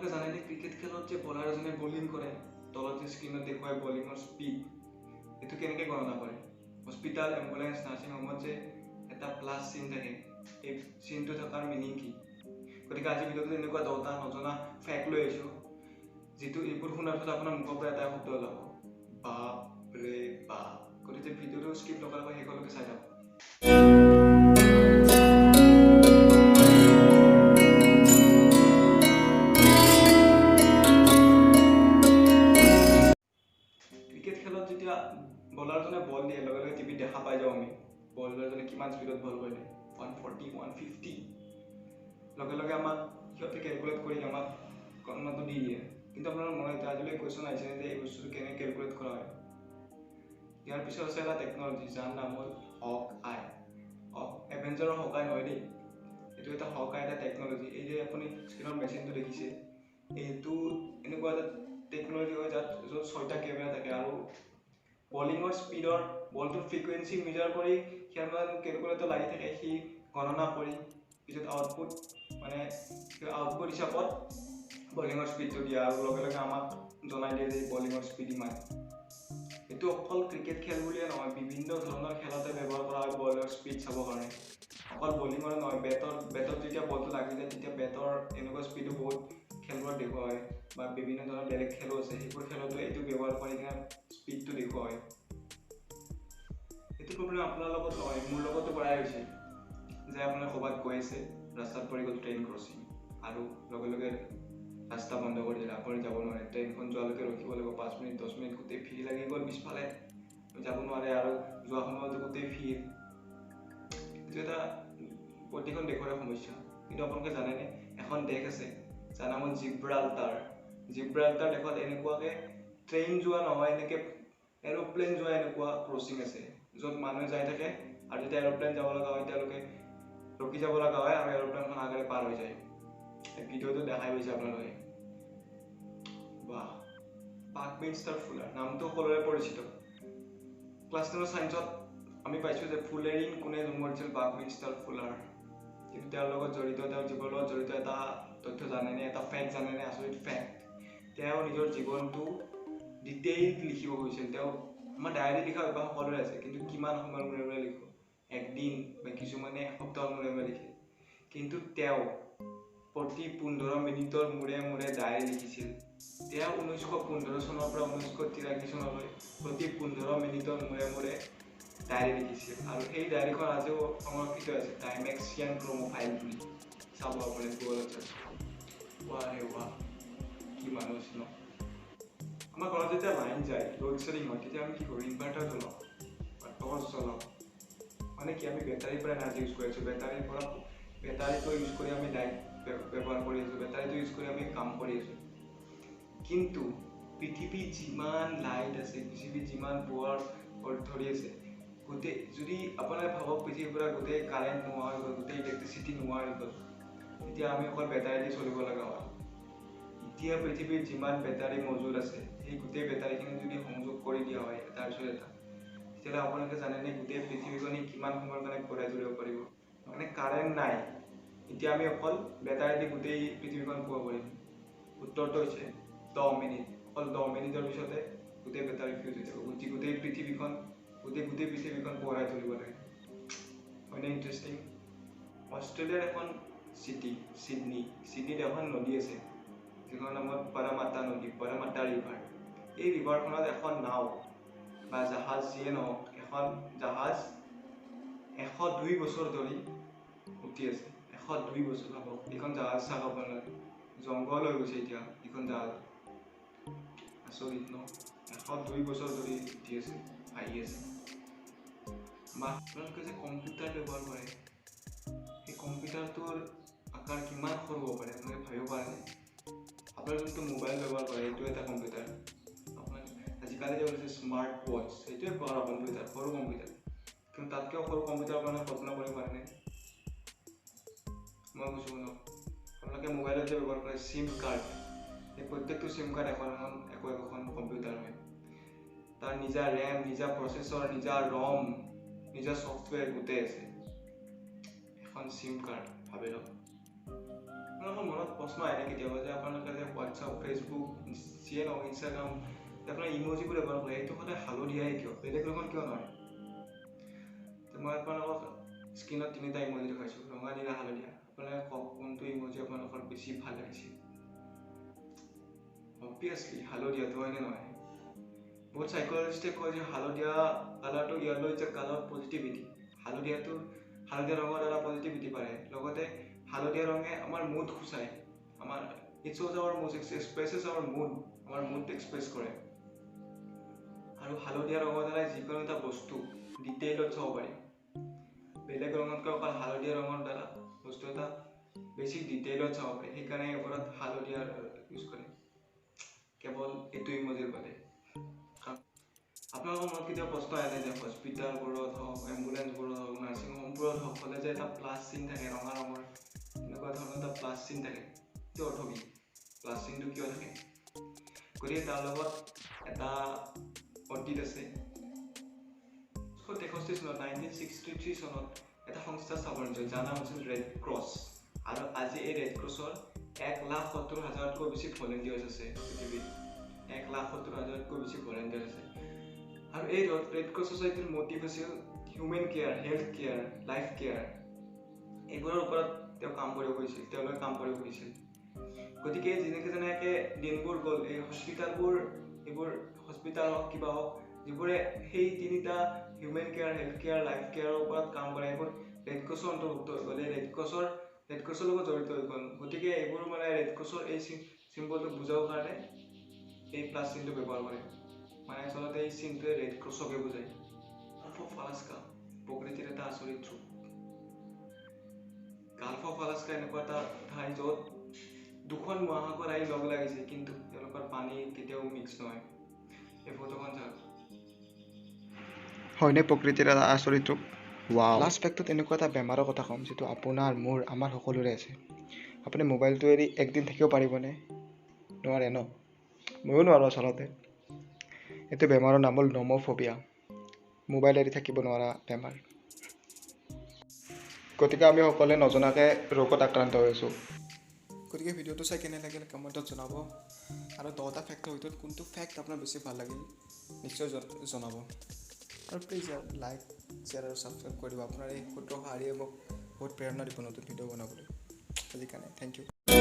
আপোনালোকে জানেনে ক্ৰিকেট খেলত যে বলাৰ এজনে বলিং কৰে তলত যে স্ক্ৰীনত দেখুৱাই বলিঙৰ স্পীড এইটো কেনেকৈ গণনা কৰে হস্পিটাল এম্বুলেন্স নাৰ্ছিং হোমত যে এটা প্লাছ চিন থাকে এই চিনটো থকাৰ মিনিং কি গতিকে আজিৰ ভিডিঅ'টোত এনেকুৱা 10টা নজনা ফেক্ট লৈ আহিছোঁ যিটো এইবোৰ শুনাৰ পিছত আপোনাৰ মুখৰ পৰা এটা শব্দ ওলাব বাপৰে বাপ গতিকে ভিডিঅ'টো স্কিপ নকৰাকৈ শেষলৈকে চাই থাকক ক্ৰিকেট খেলত যেতিয়া বলাৰজনে বল দিয়ে লগে লগে টিভিত দেখা পাই যাওঁ আমি বলাৰজনে কিমান স্পীডত বল কৰিলে 140 150 লগে লগে আমাক সিহঁতে কেলকুলেট কৰি আমাক গণনাটো দি দিয়ে কিন্তু আপোনাৰ মনত আজিলৈ কুৱেশ্যন আহিছে যে এই বস্তুটো কেনেকৈ কেলকুলেট কৰা হয় ইয়াৰ পিছত আছে এটা টেকন'লজি যাৰ নাম হ'ল হক আই এভেঞ্জাৰৰ হক আই নহয় দেই এইটো এটা হক আই এটা টেকন'লজি এই যে আপুনি স্ক্ৰীণৰ মেচিনটো দেখিছে এইটো এনেকুৱা এটা টেকন'লজি হয় য'ত 6টা কেমেৰা থাকে আৰু বলিঙৰ স্পীডৰ বলটোৰ ফ্ৰিকুৱেঞ্চি মেজাৰ কৰি সিয়াৰ মানে কেলকুলেটৰ লাগি থাকে সি গণনা কৰি পিছত আউটপুট মানে আউটপুট হিচাপত বলিঙৰ স্পীডটো দিয়ে আৰু লগে লগে আমাক জনাই দিয়ে যে বলিঙৰ স্পীড ইমান এইটো অকল ক্ৰিকেট খেল বুলিয়ে নহয় বিভিন্ন ধৰণৰ খেলতে ব্যৱহাৰ কৰা হয় বলৰ স্পীড চাবৰ কাৰণে অকল বলিঙৰ নহয় বেটত যেতিয়া বলটো লাগি যায় তেতিয়া বেটৰ এনেকুৱা স্পীডো বহুত খেলবোৰত দেখুওৱা হয় বা বিভিন্ন ধৰণৰ বেলেগ খেলো আছে সেইবোৰ খেলতো এইটো ব্যৱহাৰ কৰি কিনে স্পীডটো দেখুওৱা হয় এইটো প্ৰব্লেম আপোনাৰ লগত নহয় মোৰ লগতো প্ৰায় হৈছে যে আপোনাৰ ক'ৰবাত গৈ আছে ৰাস্তাত পৰি গ'ল ট্ৰেইন ক্ৰছিং আৰু লগে লগে ৰাস্তা বন্ধ কৰি দিলে আপুনি যাব নোৱাৰে ট্ৰেইনখন যোৱালৈকে ৰখিব লাগিব 5 মিনিট 10 মিনিট গোটেই ভিৰ লাগি গ'ল পিছফালে যাব নোৱাৰে আৰু যোৱা সময়তো গোটেই ভিৰ এইটো এটা প্ৰতিখন দেশৰে সমস্যা কিন্তু আপোনালোকে জানেনে এখন দেশ আছে যাৰ নাম হ'ল জিব্ৰাল্টাৰ দেশত এনেকুৱাকৈ ট্ৰেইন যোৱা নহয় এনেকৈ এৰোপ্লেন যোৱা এনেকুৱা ক্ৰছিং আছে য'ত মানুহে যাই থাকে আৰু যেতিয়া এৰোপ্লেন যাব লগা হয় তেওঁলোকে ৰখি যাব লগা হয় আৰু এৰোপ্লেনখন আগেৰে পাৰ হৈ যায় ভিডিঅ'টো দেখাই গৈছে আপোনালোকে বাহ বাকমিনষ্টাৰ ফুলাৰ নামটো সকলোৰে পৰিচিত ক্লাছ 10 ছায়েন্সত আমি পাইছোঁ যে ফুলেৰিন কোনে জন্ম দিছিল বাকমিনষ্টাৰ ফুলাৰ কিন্তু তেওঁৰ লগত জড়িত তেওঁৰ জীৱনৰ লগত জড়িত এটা তথ্য জানেনে এটা ফেক্ট জানেনে আচৰিত ফেক্ট তেওঁ নিজৰ জীৱনটো ডিটেইল লিখিব গৈছিল তেওঁ আমাৰ ডায়েৰী লিখা অভ্যাস সকলোৰে আছে কিন্তু কিমান সময়ৰ মূৰে মূৰে লিখো একদিন বা কিছুমানে এসপ্তাহৰ মূৰে মূৰে লিখে কিন্তু তেওঁ প্ৰতি 15 মিনিটৰ মূৰে মূৰে ডায়েৰী লিখিছিল তেওঁ 1915 চনৰ পৰা 1983 চনলৈ প্ৰতি 15 মিনিটৰ মূৰে মূৰে ডায়েৰী লিখিছিল আৰু এই ডায়েৰীখন আজিও সংৰক্ষিত আছে ডাইমেক্সিয়ান ক্ৰমোফাইল বুলি চাব আপুনি গুগলত ৱাহ কি মানুহ আছে ন আমাৰ ঘৰত যেতিয়া লাইন যায় লোড শ্বেডিং হয় তেতিয়া আমি কি কৰোঁ ইনভাৰ্টাৰ জ্বলাওঁ বা টৰ্চ জ্বলাওঁ মানে কি আমি বেটাৰীৰ পৰা এনাৰ্জি ইউজ কৰি আছোঁ বেটাৰীটো ইউজ কৰি আমি লাইট ব্যৱহাৰ কৰি আছোঁ বেটাৰীটো ইউজ কৰি আমি কাম কৰি আছোঁ কিন্তু পৃথিৱীত যিমান লাইট আছে পৃথিৱীত যিমান পোহৰ ধৰি আছে গোটেই যদি আপোনালোকে ভাবক পৃথিৱীৰ পৰা গোটেই কাৰেণ্ট নোহোৱা হৈ গ'ল গোটেই ইলেক্ট্ৰিচিটি নোহোৱা হৈ গ'ল তেতিয়া আমি অকল বেটাৰী দি চলিব লগা হয় এতিয়া পৃথিৱীত যিমান বেটাৰী মজুত আছে সেই গোটেই বেটাৰীখিনি যদি সংযোগ কৰি দিয়া হয় তাৰপিছত এটা তেতিয়াহ'লে আপোনালোকে জানেনে গোটেই পৃথিৱীখনে কিমান সময়ৰ কাৰণে ঘূৰাই তুলিব পাৰিব মানে কাৰেণ্ট নাই এতিয়া আমি অকল বেটাৰী দি গোটেই পৃথিৱীখন পোৱা পাৰিম উত্তৰটো হৈছে 10 মিনিট অকল 10 মিনিটৰ পিছতে গোটেই বেটাৰী ফিউজ হৈ যাব গোটেই পৃথিৱীখন পোহৰাই তুলিব লাগে হয়নে ইণ্টাৰেষ্টিং অষ্ট্ৰেলিয়াৰ এখন চিটি চিডনীত এখন নদী আছে যিখনৰ নামত পাৰামাতা ৰিভাৰ এই ৰিভাৰখনত এখন নাও বা জাহাজ যিয়ে নহওক এখন জাহাজ 102 বছৰ ধৰি উঠি আছে 102 বছৰ ভাবক এইখন জাহাজ চাব আপোনালোকে জংঘল হৈ গৈছে এতিয়া এইখন জাহাজ আচৰিত ন 102 বছৰ ধৰি উঠি আছে আহি আছে বা আপোনালোকে যে কম্পিউটাৰ ব্যৱহাৰ কৰে সেই কম্পিউটাৰটোৰ আকাৰ কিমান সৰু হ'ব পাৰে আপোনালোকে ভাবিব পাৰেনে আপোনাৰ যোনটো মোবাইল ব্যৱহাৰ কৰে সেইটো এটা কম্পিউটাৰ আপোনাৰ আজিকালি যে ওলাইছে স্মাৰ্ট ৱাচ সেইটোৱে পঢ়া কম্পিউটাৰ সৰু কম্পিউটাৰ কিন্তু তাতকৈও সৰু কম্পিউটাৰ আপোনালোকে কল্পনা কৰিব পাৰেনে মই কৈছোঁ ন আপোনালোকে মোবাইলত যে ব্যৱহাৰ কৰে চিম কাৰ্ড এই প্ৰত্যেকটো চিম কাৰ্ড এখন কম্পিউটাৰ হয় তাৰ নিজা ৰেম নিজা প্ৰচেছৰ নিজা ৰম নিজা ছফ্টৱেৰ গোটেই আছে এখন চিম কাৰ্ড ভাবি লওক আপোনালোকৰ মনত প্ৰশ্ন আহে কেতিয়াবা যে আপোনালোকে যে হোৱাটছআপ ফেচবুক যিয়ে নহওক ইনষ্টাগ্ৰাম আপোনাৰ ইমজিবোৰ ব্যৱহাৰ কৰে এইটো সদায় হালধীয়াই কিয় বেলেগ ৰঙৰ কিয় নহয় মই আপোনালোকক স্ক্ৰীনত 3টা ইমজি দেখাইছোঁ ৰঙা নীলা হালধীয়া আপোনালোকে কওক কোনটো ইমজি আপোনালোকৰ বেছি ভাল লাগিছে অবভিয়াছলি হালধীয়াটো হয়নে নহয় বহুত সাইকোলজিষ্টে কয় যে হালধীয়া কালাৰটো ইয়ালৈ যে কালাৰ পজিটিভিটি হালধীয়া ৰঙৰ দ্বাৰা পজিটিভিটি পাৰে লগতে হালধীয়া ৰঙে আমাৰ মুড সূচায় আমাৰ ইট শ্ব'জ our mood expresses our mood express কৰে আৰু হালধীয়া ৰঙৰ দ্বাৰা যিকোনো এটা বস্তু ডিটেইলত চাব পাৰি বেলেগ ৰঙতকৈ অকল হালধীয়া ৰঙৰ দ্বাৰা বস্তু এটা বেছি ডিটেইলত চাব পাৰি সেইকাৰণে এইবোৰত হালধীয়া ইউজ কৰে কেৱল এইটো ইমজিৰ বাবে আপোনালোকৰ মনত কেতিয়াবা প্ৰশ্ন আহে যে হস্পিটেলবোৰত হওক এম্বুলেঞ্চবোৰত হওক নাৰ্ছিং হোমবোৰত হওক হ'লে যে এটা প্লাছ চিন থাকে ৰঙা ৰঙৰ এনেকুৱা ধৰণৰ এটা প্লাছ চিন থাকে কি অৰ্থ কি প্লাছ চিনটো কিয় থাকে গতিকে তাৰ লগত এটা অতীত আছে 1963 চনত 1963 চনত এটা সংস্থা স্থাপন হৈছিল যাৰ নাম আছিল ৰেড ক্ৰছ আৰু আজি এই ৰেড ক্ৰছৰ 1,70,000তকৈ বেছি ভলেণ্টিয়াৰ্ছ আছে পৃথিৱীত 1,70,000তকৈ বেছি ভলেণ্টিয়াৰ্ছ আছে আৰু এই ৰেড ক্ৰছ ছ'চাইটিৰ মটিভ আছিল human care health care life care এইবোৰৰ ওপৰত তেওঁলোকে কাম কৰিব খুজিছিল গতিকে যেনেকৈ দিনবোৰ গ'ল এই হস্পিটেল হওক কিবা হওক যিবোৰে সেই 3টা human care health care life কেয়াৰৰ ওপৰত কাম কৰে এইবোৰ ৰেড ক্ৰছৰ অন্তৰ্ভুক্ত হৈ গ'ল ৰেড ক্ৰছৰ লগত জড়িত হৈ গ'ল গতিকে এইবোৰ মানে ৰেড ক্ৰছৰ এই চিম্বলটো বুজাবৰ কাৰণে এই প্লাছ চিনটো ব্যৱহাৰ কৰে মানে আচলতে এই চিনটোৱে ৰেড ক্ৰছকে বুজায় গাল্ফ অফ আলাস্কা প্ৰকৃতিৰ এটা আচৰিত ৰূপ গাল্ফ অফ আলাস্কা এনেকুৱা এটা ঠাই য'ত 2খন মহাসাগৰ আহি লগ লাগিছে কিন্তু তেওঁলোকৰ পানী কেতিয়াও মিক্স নহয় এই ফটোখন চাওক হয়নে প্ৰকৃতিৰ এটা আচৰিত ৰূপ লাষ্ট ফেক্টত এনেকুৱা এটা বেমাৰৰ কথা ক'ম যিটো আপোনাৰ মোৰ আমাৰ সকলোৰে আছে আপুনি মোবাইলটো এৰি একদিন থাকিব পাৰিবনে নোৱাৰে ন ময়ো নোৱাৰোঁ আচলতে এইটো বেমাৰৰ নাম হ'ল নম'ফবিয়া মোবাইল এৰি থাকিব নোৱাৰা বেমাৰ গতিকে আমি সকলোৱে নজনাকৈ ৰোগত আক্ৰান্ত হৈ আছোঁ গতিকে ভিডিঅ'টো চাই কেনে লাগিল কমেণ্টত জনাব আৰু 10টা ফেক্টৰ ভিতৰত কোনটো ফেক্ট আপোনাৰ বেছি ভাল লাগিল নিশ্চয় জনাব আৰু প্লিজ লাইক শ্বেয়াৰ আৰু ছাবস্ক্ৰাইব কৰি দিব আপোনাৰ এই ক্ষুদ্ৰ সহায়ে মোক বহুত প্ৰেৰণা দিব নতুন ভিডিঅ' বনাবলৈ আজিৰ কাৰণে থেংক ইউ